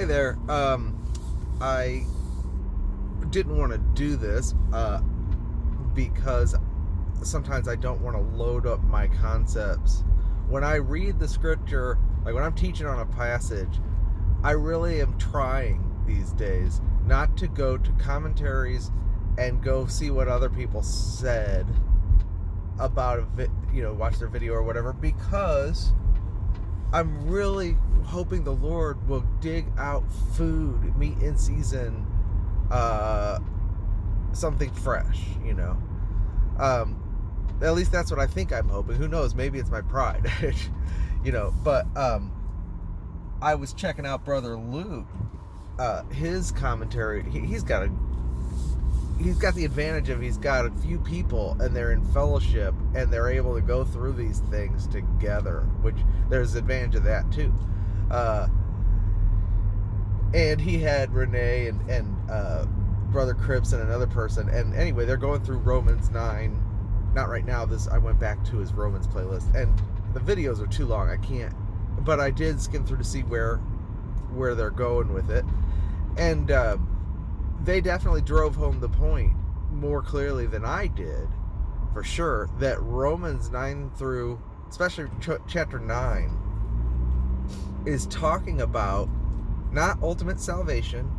there. I didn't want to do this because sometimes I don't want to load up my concepts. When I read the scripture, like when I'm teaching on a passage, I really am trying these days not to go to commentaries and go see what other people said about watch their video or whatever, because I'm really hoping the Lord will dig out food, meat in season, something fresh, at least that's what I think I'm hoping. Who knows? Maybe it's my pride, but I was checking out Brother Luke, his commentary. He's got the advantage of he's got a few people and they're in fellowship and they're able to go through these things together, which there's advantage of that too. And he had Renee and Brother Cripps and another person, and anyway, they're going through Romans 9. Not right now. I went back to his Romans playlist, and the videos are too long. I can't, but I did skim through to see where they're going with it, and they definitely drove home the point more clearly than I did, for sure, that Romans 9 through, especially chapter 9, is talking about not ultimate salvation,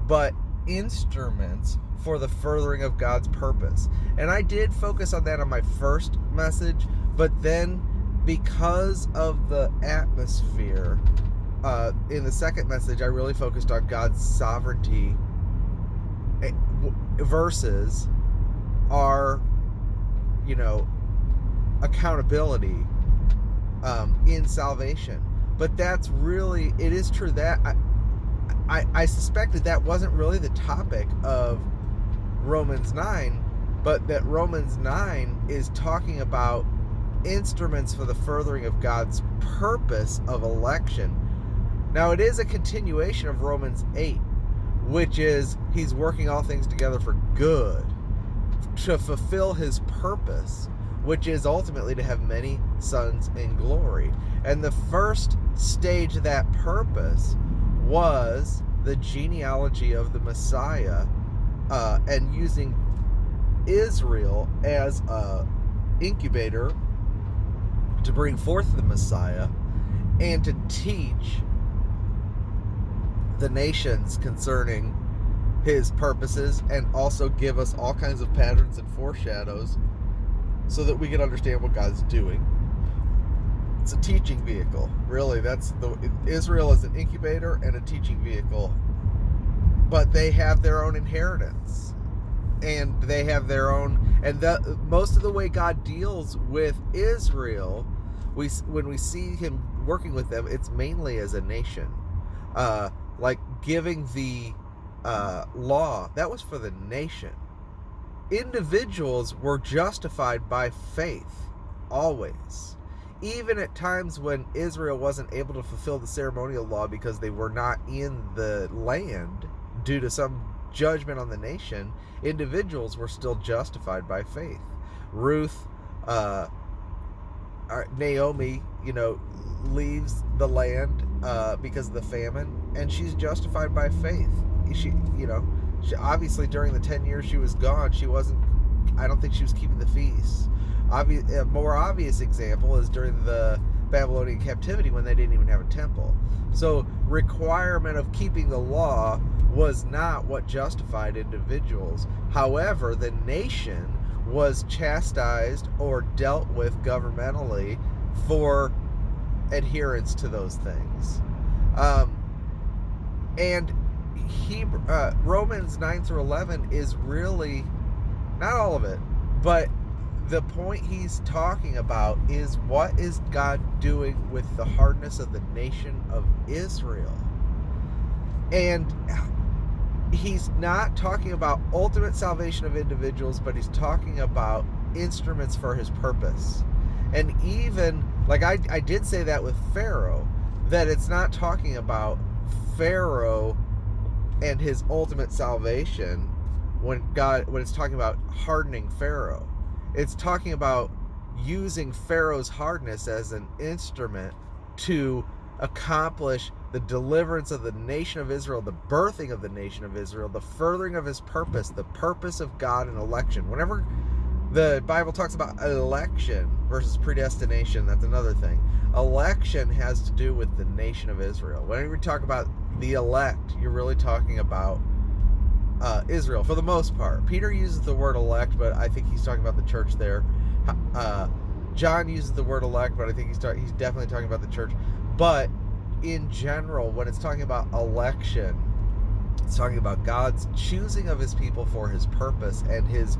but instruments for the furthering of God's purpose. And I did focus on that on my first message, but then because of the atmosphere, in the second message, I really focused on God's sovereignty versus our, accountability in salvation. But that's really, it is true that I suspected that wasn't really the topic of Romans 9, but that Romans 9 is talking about instruments for the furthering of God's purpose of election. Now, it is a continuation of Romans 8, which is he's working all things together for good to fulfill his purpose, which is ultimately to have many sons in glory. And the first stage of that purpose was the genealogy of the Messiah, and using Israel as a incubator to bring forth the Messiah and to teach the nations concerning his purposes, and also give us all kinds of patterns and foreshadows so that we can understand what God's doing. It's a teaching vehicle, really. Israel is an incubator and a teaching vehicle, but they have their own inheritance, and they have their own, and most of the way God deals with Israel, when we see him working with them, it's mainly as a nation, like giving the law. That was for the nation. Individuals were justified by faith always, even at times when Israel wasn't able to fulfill the ceremonial law because they were not in the land due to some judgment on the nation. Individuals were still justified by faith. Ruth, Naomi, leaves the land because of the famine, and she's justified by faith. She obviously during the 10 years she was gone, I don't think she was keeping the feast. A more obvious example is during the Babylonian captivity when they didn't even have a temple. So requirement of keeping the law was not what justified individuals. However, the nation was chastised or dealt with governmentally for adherence to those things. And Romans 9 through 11 is really, not all of it, but the point he's talking about is what is God doing with the hardness of the nation of Israel. And he's not talking about ultimate salvation of individuals, but he's talking about instruments for his purpose. And even, like I did say that with Pharaoh, that it's not talking about Pharaoh and his ultimate salvation when it's talking about hardening Pharaoh. It's talking about using Pharaoh's hardness as an instrument to accomplish the deliverance of the nation of Israel, the birthing of the nation of Israel, the furthering of his purpose, the purpose of God in election. Whenever the Bible talks about election versus predestination, that's another thing. Election has to do with the nation of Israel. Whenever you talk about the elect, you're really talking about Israel for the most part. Peter uses the word elect, but I think he's talking about the church there. John uses the word elect, but I think he's definitely talking about the church. But in general, when it's talking about election, it's talking about God's choosing of his people for his purpose and his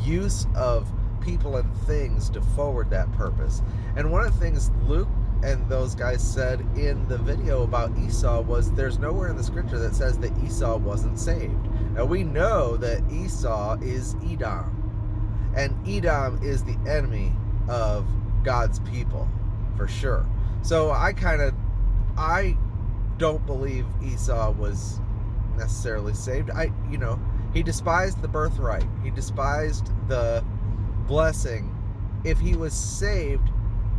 use of people and things to forward that purpose. And one of the things Luke and those guys said in the video about Esau was there's nowhere in the scripture that says that Esau wasn't saved. Now we know that Esau is Edom, and Edom is the enemy of God's people for sure. So I don't believe Esau was necessarily saved. He despised the birthright. He despised the blessing. If he was saved,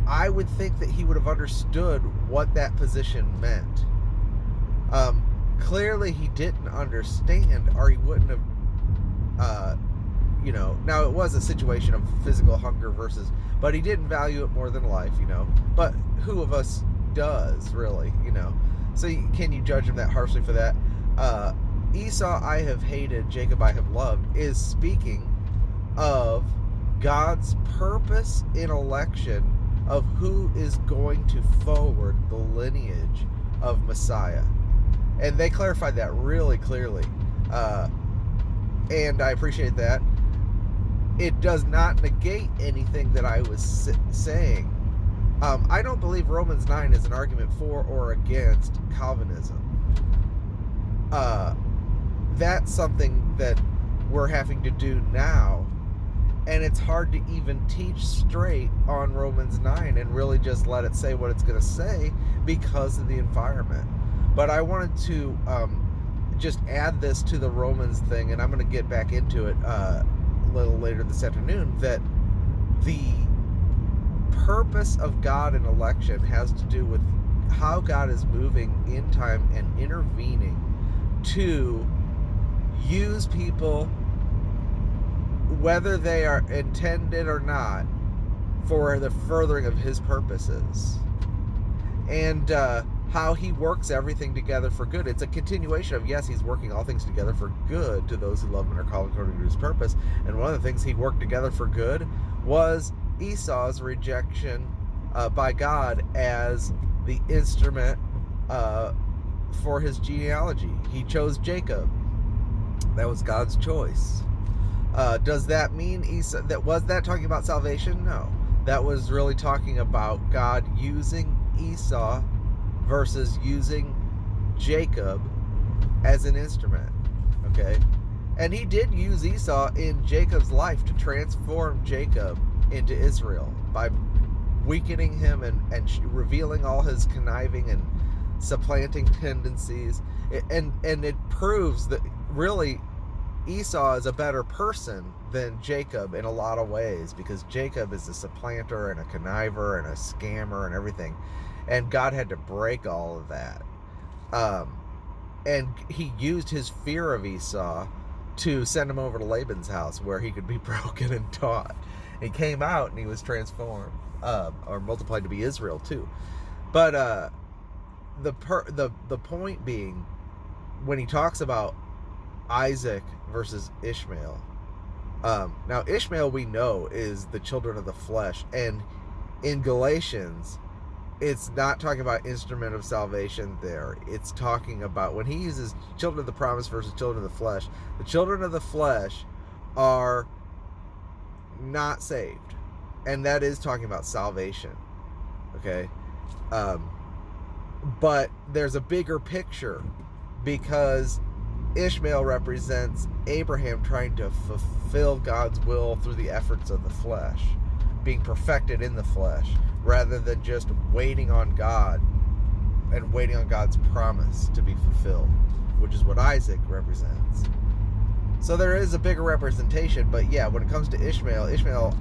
I would think that he would have understood what that position meant. Clearly he didn't understand, or he wouldn't have, now it was a situation of physical hunger but he didn't value it more than life, but who of us does really, so can you judge him that harshly for that? Esau I have hated, Jacob I have loved is speaking of God's purpose in election of who is going to forward the lineage of Messiah. And they clarified that really clearly. And I appreciate that. It does not negate anything that I was saying. I don't believe Romans 9 is an argument for or against Calvinism. That's something that we're having to do now. And it's hard to even teach straight on Romans 9 and really just let it say what it's going to say because of the environment. But I wanted to just add this to the Romans thing, and I'm going to get back into it a little later this afternoon, that the purpose of God in election has to do with how God is moving in time and intervening to use people, whether they are intended or not, for the furthering of his purposes. And how he works everything together for good. It's a continuation of, yes, he's working all things together for good to those who love him and are called according to his purpose. And one of the things he worked together for good was Esau's rejection by God as the instrument for his genealogy. He chose Jacob. That was God's choice. Does that mean Esau? Was that talking about salvation? No. That was really talking about God using Esau versus using Jacob as an instrument. Okay? And he did use Esau in Jacob's life to transform Jacob into Israel by weakening him and revealing all his conniving and supplanting tendencies. And it proves that really Esau is a better person than Jacob in a lot of ways, because Jacob is a supplanter and a conniver and a scammer and everything, and God had to break all of that. And he used his fear of Esau to send him over to Laban's house where he could be broken and taught. He came out and he was transformed, or multiplied to be Israel too. But the point being, when he talks about Isaac versus Ishmael, now Ishmael we know is the children of the flesh, and in Galatians it's not talking about instrument of salvation there. It's talking about, when he uses children of the promise versus children of the flesh, the children of the flesh are not saved, and that is talking about salvation. Okay, but there's a bigger picture, because Ishmael represents Abraham trying to fulfill God's will through the efforts of the flesh, being perfected in the flesh, rather than just waiting on God and waiting on God's promise to be fulfilled, which is what Isaac represents. So there is a bigger representation, but yeah, when it comes to Ishmael,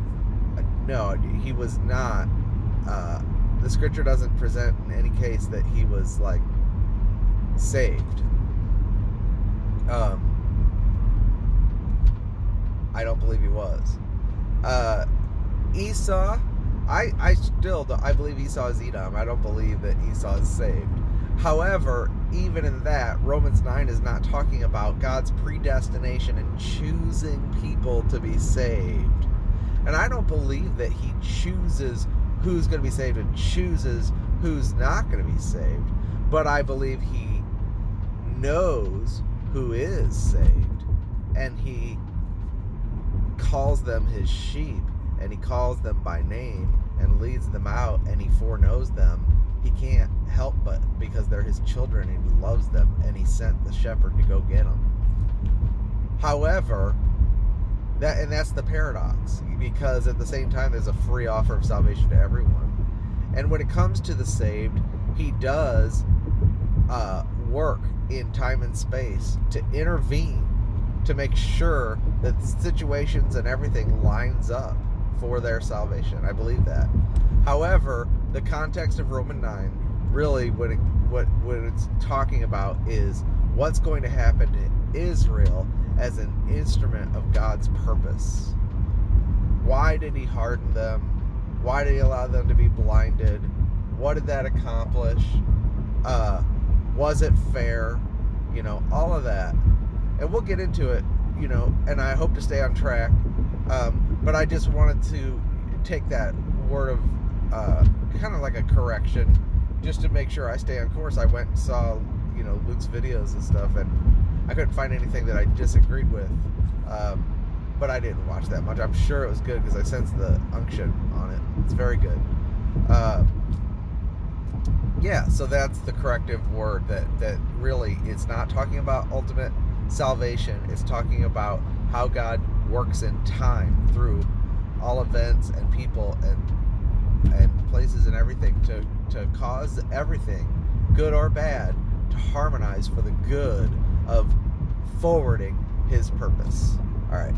no, he was not, the scripture doesn't present in any case that he was like saved. I don't believe he was. Esau, I believe Esau is Edom. I don't believe that Esau is saved. However, even in that, Romans 9 is not talking about God's predestination and choosing people to be saved. And I don't believe that he chooses who's going to be saved and chooses who's not going to be saved. But I believe he knows who is saved, and he calls them his sheep, and he calls them by name and leads them out, and he foreknows them. He can't help but, because they're his children and he loves them, and he sent the shepherd to go get them. However, that's the paradox, because at the same time there's a free offer of salvation to everyone. And when it comes to the saved, he does work in time and space to intervene, to make sure that situations and everything lines up for their salvation. I believe that. However, the context of Romans 9, really what it's talking about is what's going to happen to Israel as an instrument of God's purpose. Why did he harden them? Why did he allow them to be blinded? What did that accomplish? Was it fair? All of that. And we'll get into it, and I hope to stay on track. But I just wanted to take that word of kind of like a correction, just to make sure I stay on course. I went and saw, Luke's videos and stuff, and I couldn't find anything that I disagreed with. But I didn't watch that much. I'm sure it was good because I sensed the unction on it. It's very good. Yeah, so that's the corrective word, that really it's not talking about ultimate salvation. It's talking about how God works in time through all events and people and places and everything to cause everything, good or bad, to harmonize for the good of forwarding his purpose. All right.